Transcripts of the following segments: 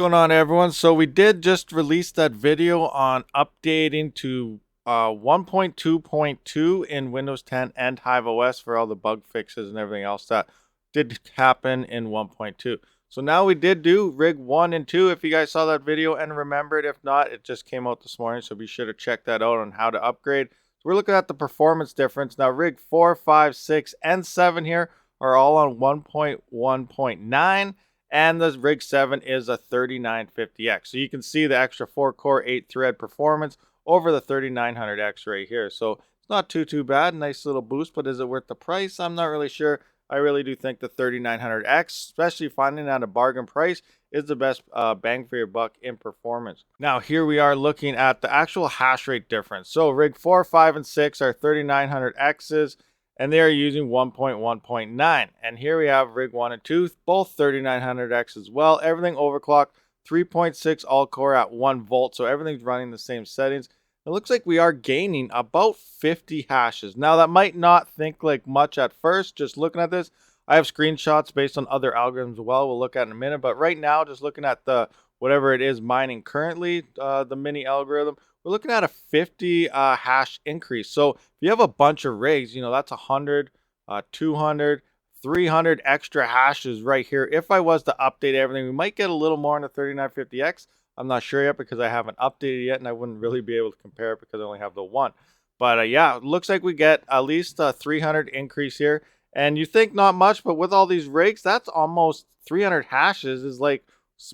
Going on, everyone? So we did just release that video on updating to 1.2.2 in Windows 10 and Hive OS for all the bug fixes and everything else that did happen in 1.2. So now we did do rig 1 and 2 if you guys saw that video and remembered. If not, it just came out this morning, so be sure to check that out on how to upgrade. So we're looking at the performance difference. Now rig 4, 5, 6, and 7 here are all on 1.1.9. And the rig 7 is a 3950X. So you can see the extra 4-core, 8-thread performance over the 3900X right here. So it's not too bad. Nice little boost, but is it worth the price? I'm not really sure. I really do think the 3900X, especially finding at a bargain price, is the best bang for your buck in performance. Now here we are looking at the actual hash rate difference. So rig 4, 5, and 6 are 3900Xs. And they are using 1.1.9. And here we have rig 1 and 2, both 3900X as well. Everything overclocked, 3.6 all-core at 1 volt. So everything's running the same settings. It looks like we are gaining about 50 hashes. Now that might not think like much at first, just looking at this. I have screenshots based on other algorithms as well. We'll look at in a minute. But right now, just looking at the whatever it is mining currently, the mini algorithm, we're looking at a 50 hash increase. So if you have a bunch of rigs, you know, that's 100, 200, 300 extra hashes right here. If I was to update everything, we might get a little more in the 3950X. I'm not sure yet because I haven't updated yet, and I wouldn't really be able to compare it because I only have the one. But yeah, it looks like we get at least a 300 increase here. And you think not much, but with all these rigs, that's almost 300 hashes is like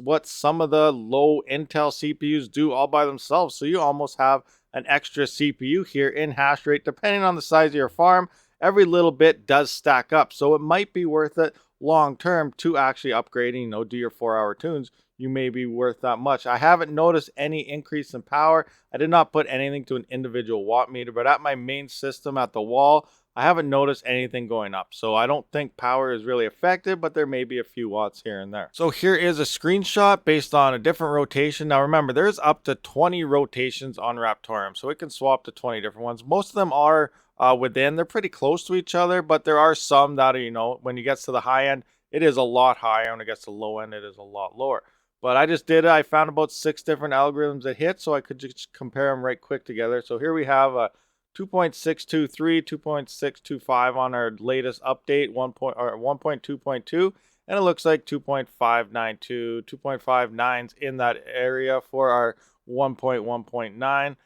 what some of the low Intel CPUs do all by themselves. So you almost have an extra CPU here in hash rate. Depending on the size of your farm, every little bit does stack up. So it might be worth it long term to actually upgrading, you know, do your 4-hour tunes. You may be worth that much. I haven't noticed any increase in power. I did not put anything to an individual watt meter, but at my main system at the wall, I haven't noticed anything going up. So I don't think power is really affected, but there may be a few watts here and there. So here is a screenshot based on a different rotation. Now remember, there's up to 20 rotations on Raptoreum, so it can swap to 20 different ones. Most of them are within. They're pretty close to each other, but there are some that are, you know, when you get to the high end, it is a lot higher. When it gets to the low end, it is a lot lower. But I just did it. I found about 6 different algorithms that hit, so I could just compare them right quick together. So here we have a 2.623, 2.625 on our latest update, 1.2.2, and it looks like 2.592, 2.59's in that area for our 1.1.9.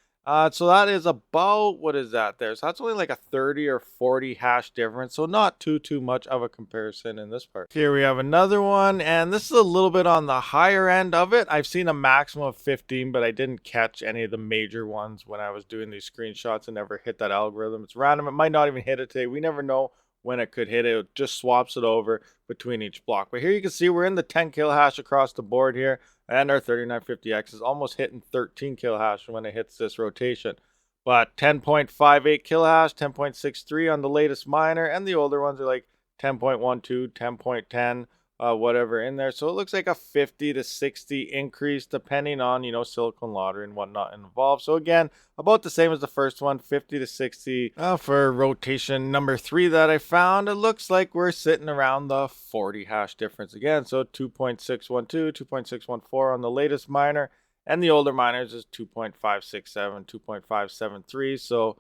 So that is about, what is that there? So that's only like a 30 or 40 hash difference. So not too much of a comparison in this part. Here we have another one, and this is a little bit on the higher end of it. I've seen a maximum of 15, but I didn't catch any of the major ones when I was doing these screenshots and never hit that algorithm. It's random. It might not even hit it today. We never know when it could hit it. It just swaps it over between each block. But here you can see we're in the 10 kilo hash across the board here. And our 3950X is almost hitting 13 kilohash when it hits this rotation. But 10.58 kilohash, 10.63 on the latest miner, and the older ones are like 10.12, 10.10, whatever in there. So it looks like a 50 to 60 increase depending on, you know, silicon lottery and whatnot involved. So again, about the same as the first one, 50 to 60. For rotation number 3 that I found, it looks like we're sitting around the 40 hash difference again. So 2.612, 2.614 on the latest miner, and the older miners is 2.567, 2.573. So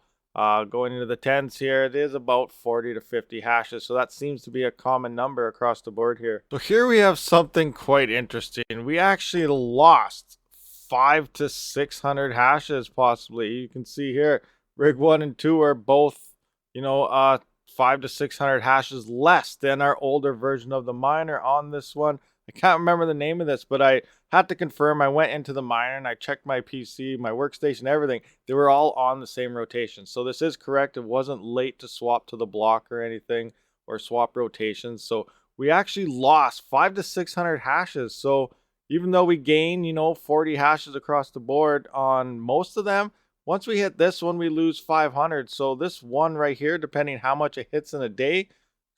going into the 10s here, it is about 40 to 50 hashes. So that seems to be a common number across the board here. So here we have something quite interesting. We actually lost 500 to 600 hashes possibly. You can see here, rig 1 and 2 are both, you know, 500 to 600 hashes less than our older version of the miner on this one. I can't remember the name of this, but I had to confirm. I went into the miner and I checked my PC, my workstation, everything. They were all on the same rotation. So this is correct. It wasn't late to swap to the block or anything or swap rotations. So we actually lost 500 to 600 hashes. So even though we gain, you know, 40 hashes across the board on most of them, once we hit this one, we lose 500. So this one right here, depending how much it hits in a day,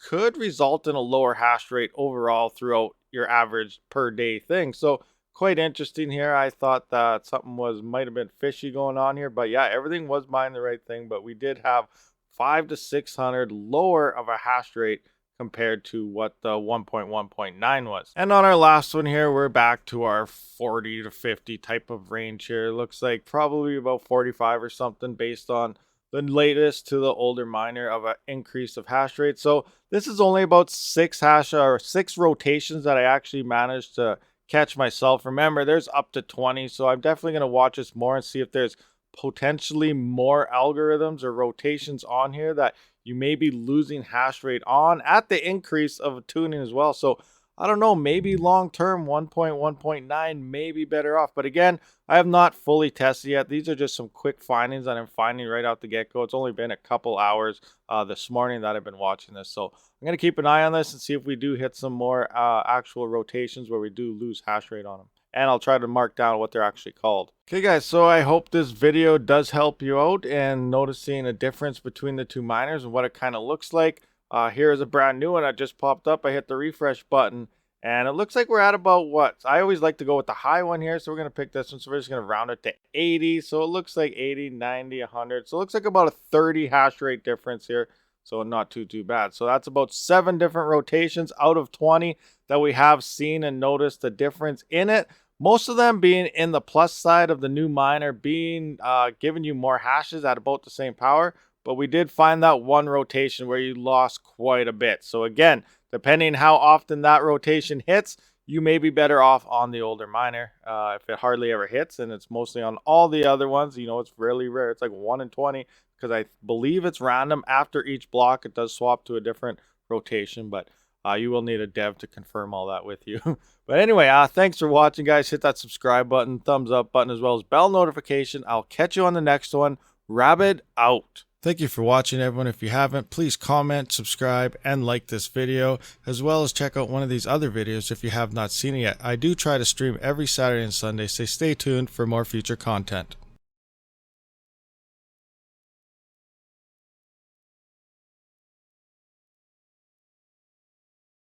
could result in a lower hash rate overall throughout your average per day thing. So quite interesting here. I thought that something might have been fishy going on here, but yeah, everything was mined the right thing. But we did have 500 to 600 lower of a hash rate compared to what the 1.1.9 was. And on our last one here, we're back to our 40 to 50 type of range here. It looks like probably about 45 or something based on the latest to the older miner of an increase of hash rate. So this is only about 6 rotations that I actually managed to catch myself. Remember, there's up to 20, so I'm definitely going to watch this more and see if there's potentially more algorithms or rotations on here that you may be losing hash rate on at the increase of tuning as well. So I don't know, maybe long term 1.1.9 may be better off. But again, I have not fully tested yet. These are just some quick findings that I'm finding right out the get-go. It's only been a couple hours this morning that I've been watching this. So I'm going to keep an eye on this and see if we do hit some more actual rotations where we do lose hash rate on them. And I'll try to mark down what they're actually called. Okay guys, so I hope this video does help you out in noticing a difference between the two miners and what it kind of looks like. Here is a brand new one that just popped up. I hit the refresh button and it looks like we're at about what? I always like to go with the high one here, so we're going to pick this one. So we're just going to round it to 80. So it looks like 80, 90, 100. So it looks like about a 30 hash rate difference here. So not too bad. So that's about 7 different rotations out of 20 that we have seen and noticed a difference in it. Most of them being in the plus side of the new miner, being giving you more hashes at about the same power. But we did find that one rotation where you lost quite a bit. So again, depending how often that rotation hits, you may be better off on the older miner. If it hardly ever hits, and it's mostly on all the other ones, you know, it's really rare. It's like 1 in 20 because I believe it's random. After each block, it does swap to a different rotation, but you will need a dev to confirm all that with you. But anyway, thanks for watching, guys. Hit that subscribe button, thumbs up button, as well as bell notification. I'll catch you on the next one. Rabid out. Thank you for watching, everyone. If you haven't, please comment, subscribe, and like this video, as well as check out one of these other videos if you have not seen it yet. I do try to stream every Saturday and Sunday, so stay tuned for more future content.